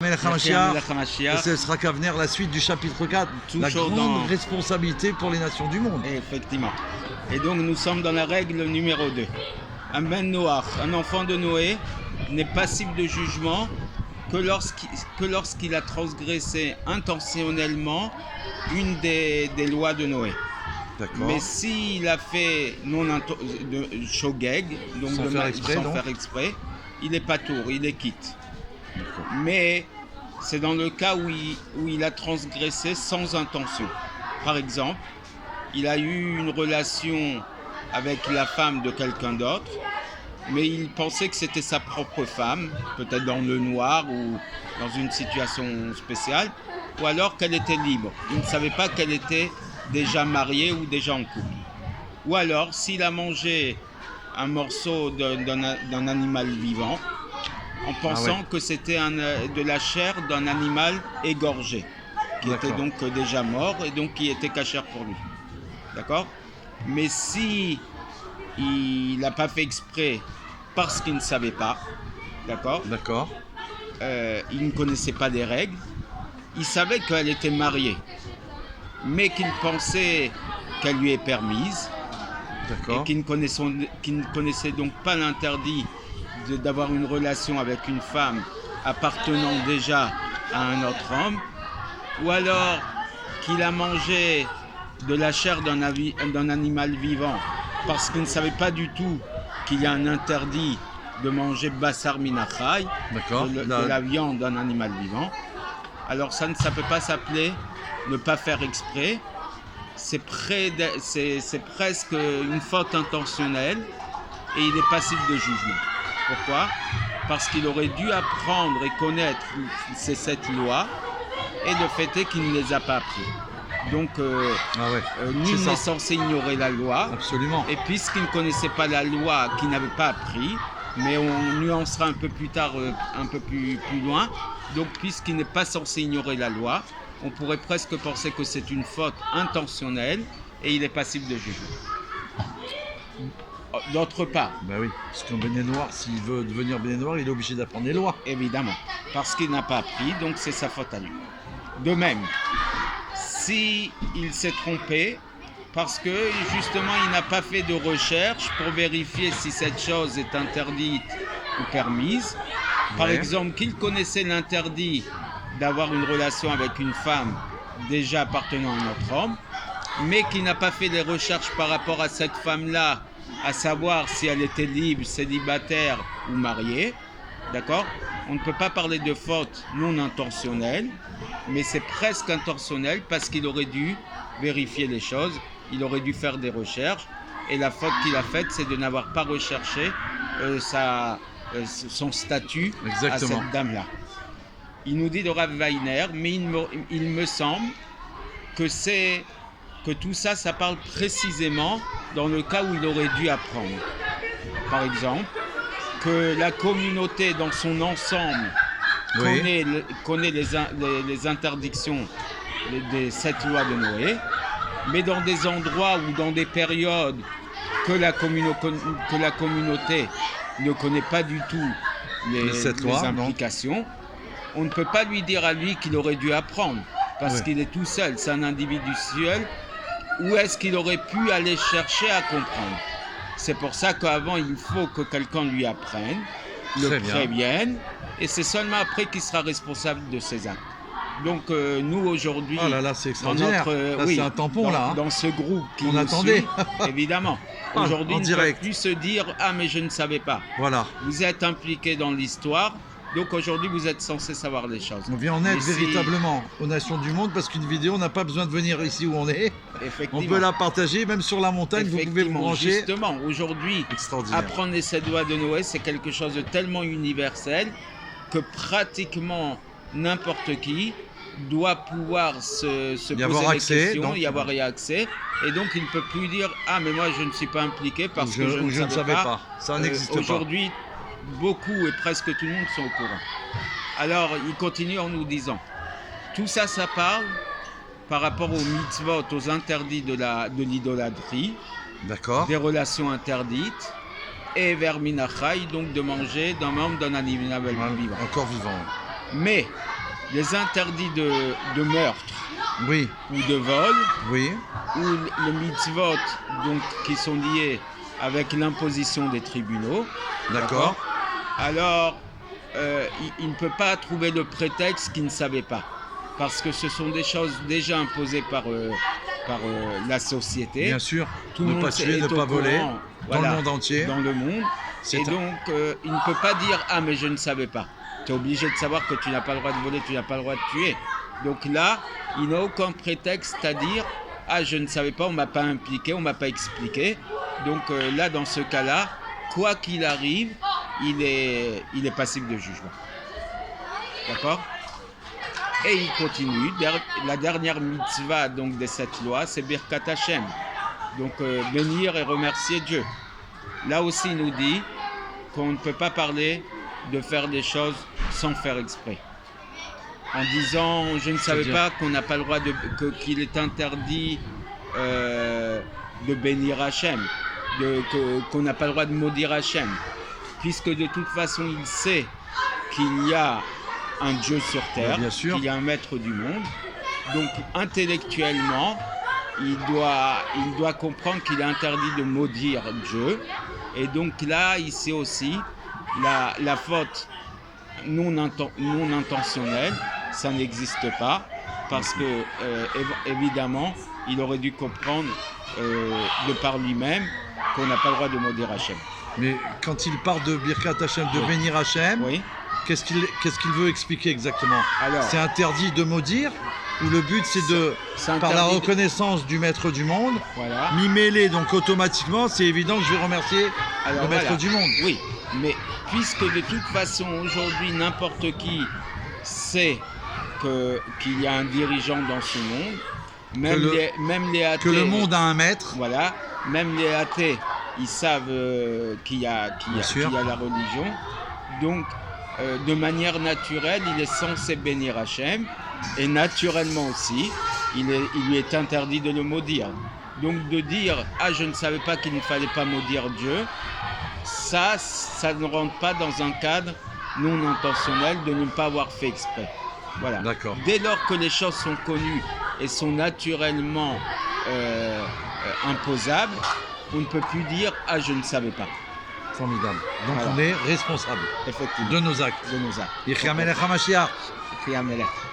Melech HaMashiach, et ce sera qu'à venir la suite du chapitre 4, la grande responsabilité pour les nations du monde. Effectivement. Et donc nous sommes dans la règle numéro 2. Un ben Noach, un enfant de Noé, n'est passible de jugement que lorsqu'il a transgressé intentionnellement une des lois de Noé. D'accord. Mais s'il a fait de shogeg, donc sans faire exprès, il est patour, il est quitte. Mais c'est dans le cas où il a transgressé sans intention. Par exemple, il a eu une relation avec la femme de quelqu'un d'autre, mais il pensait que c'était sa propre femme, peut-être dans le noir ou dans une situation spéciale, ou alors qu'elle était libre. Il ne savait pas qu'elle était déjà mariée ou déjà en couple. Ou alors, s'il a mangé un morceau d'un animal vivant, en pensant que c'était de la chair d'un animal égorgé, qui était donc déjà mort et donc qui était cachère pour lui. D'accord ? Mais si il n'a pas fait exprès parce qu'il ne savait pas, d'accord ? Il ne connaissait pas les règles, il savait qu'elle était mariée, mais qu'il pensait qu'elle lui est permise, et qu'il ne connaissait donc pas l'interdit d'avoir une relation avec une femme appartenant déjà à un autre homme, ou alors qu'il a mangé de la chair d'un animal vivant parce qu'il ne savait pas du tout qu'il y a un interdit de manger bassar minachai, de la viande d'un animal vivant. Alors ça ne peut pas s'appeler ne pas faire exprès, c'est presque une faute intentionnelle et il est passible de jugement. Pourquoi ? Parce qu'il aurait dû apprendre et connaître ces 7 lois, et le fait est qu'il ne les a pas appris. Donc, nul n'est censé ignorer la loi. Absolument. Et puisqu'il ne connaissait pas la loi, qu'il n'avait pas appris, mais on nuancera un peu plus tard, un peu plus loin. Donc, puisqu'il n'est pas censé ignorer la loi, on pourrait presque penser que c'est une faute intentionnelle et il est passible de jugement. D'autre part. Ben oui, parce qu'un béné noir, s'il veut devenir béné noir, il est obligé d'apprendre les lois. Évidemment, parce qu'il n'a pas appris, donc c'est sa faute à lui. De même, s'il s'est trompé, parce que justement il n'a pas fait de recherche pour vérifier si cette chose est interdite ou permise, par exemple qu'il connaissait l'interdit d'avoir une relation avec une femme déjà appartenant à un autre homme, mais qu'il n'a pas fait les recherches par rapport à cette femme-là, à savoir si elle était libre, célibataire ou mariée, d'accord ? On ne peut pas parler de faute non intentionnelle, mais c'est presque intentionnel parce qu'il aurait dû vérifier les choses, il aurait dû faire des recherches, et la faute qu'il a faite, c'est de n'avoir pas recherché son statut à cette dame-là. Il nous dit de Rav Weiner, mais il me semble que tout ça, ça parle précisément dans le cas où il aurait dû apprendre. Par exemple, que la communauté dans son ensemble connaît les interdictions des 7 lois de Noé, mais dans des endroits ou dans des périodes que la communauté ne connaît pas du tout les implications, on ne peut pas lui dire à lui qu'il aurait dû apprendre, parce qu'il est tout seul, c'est un individu seul. Où est-ce qu'il aurait pu aller chercher à comprendre ? C'est pour ça qu'avant, il faut que quelqu'un lui apprenne, le prévienne, et c'est seulement après qu'il sera responsable de ses actes. Donc nous aujourd'hui, c'est extraordinaire. C'est un tampon dans ce groupe qui on nous attendait. Suit, évidemment. Aujourd'hui, il ne peut plus se dire « Ah, mais je ne savais pas ». Voilà. Vous êtes impliqué dans l'histoire. Donc aujourd'hui, vous êtes censé savoir les choses. On vient en aide véritablement aux nations du monde parce qu'une vidéo n'a pas besoin de venir ici où on est. On peut la partager même sur la montagne, vous pouvez vous brancher. Justement, aujourd'hui, apprendre les 7 lois de Noé, c'est quelque chose de tellement universel que pratiquement n'importe qui doit pouvoir se poser des questions, y avoir accès. Et donc, il ne peut plus dire « Ah, mais moi, je ne suis pas impliqué parce que je ne savais pas. » Ça n'existe pas. Aujourd'hui, beaucoup et presque tout le monde sont au courant. Alors, il continue en nous disant, tout ça, ça parle par rapport aux mitzvot, aux interdits de l'idolâtrie, des relations interdites, et vers minachai, donc de manger d'un membre d'un animal vivant. Encore vivant. Mais les interdits de meurtre oui. ou de vol, oui. ou les mitzvot donc, qui sont liés avec l'imposition des tribunaux, d'accord. Alors, il ne peut pas trouver le prétexte qu'il ne savait pas. Parce que ce sont des choses déjà imposées par la société. Bien sûr, tout ne pas tuer, ne pas voler, dans le monde entier. Dans le monde. Et donc, il ne peut pas dire « Ah, mais je ne savais pas ». Tu es obligé de savoir que tu n'as pas le droit de voler, tu n'as pas le droit de tuer. Donc là, il n'a aucun prétexte à dire « Ah, je ne savais pas, on ne m'a pas impliqué, on ne m'a pas expliqué ». Donc là, dans ce cas-là, quoi qu'il arrive, il est passible de jugement. D'accord ? Et il continue. La dernière mitzvah donc, de cette loi, c'est Birkat Hashem. Donc bénir et remercier Dieu. Là aussi, il nous dit qu'on ne peut pas parler de faire des choses sans faire exprès. En disant, je ne savais pas qu'on n'a pas le droit qu'il est interdit de bénir Hachem, qu'on n'a pas le droit de maudire Hachem, puisque de toute façon, il sait qu'il y a un Dieu sur terre, qu'il y a un maître du monde. Donc, intellectuellement, il doit comprendre qu'il est interdit de maudire Dieu. Et donc là, il sait aussi la faute non intentionnelle, ça n'existe pas, parce que, évidemment, il aurait dû comprendre de par lui-même qu'on n'a pas le droit de maudire Hachem. Mais quand il parle de Birkat Hachem, de bénir Hachem, qu'est-ce qu'il veut expliquer exactement? C'est interdit de maudire, ou le but c'est par la reconnaissance du maître du monde, m'y mêler, donc automatiquement c'est évident que je vais remercier le maître du monde. Oui, mais puisque de toute façon aujourd'hui n'importe qui sait qu'il y a un dirigeant dans ce monde, même les athées, que le monde a un maître. Voilà, même les athées, ils savent qu'il y a la religion. Donc, de manière naturelle, il est censé bénir Hachem, et naturellement aussi, il lui est interdit de le maudire. Donc, de dire « Ah, je ne savais pas qu'il ne fallait pas maudire Dieu », ça ne rentre pas dans un cadre non intentionnel de ne pas avoir fait exprès. Voilà. D'accord. Dès lors que les choses sont connues et sont naturellement imposables, on ne peut plus dire « Ah, je ne savais pas ». Formidable. Donc on est responsable de nos actes. De nos actes. Yichya Melech HaMashiach. Yichya Melech.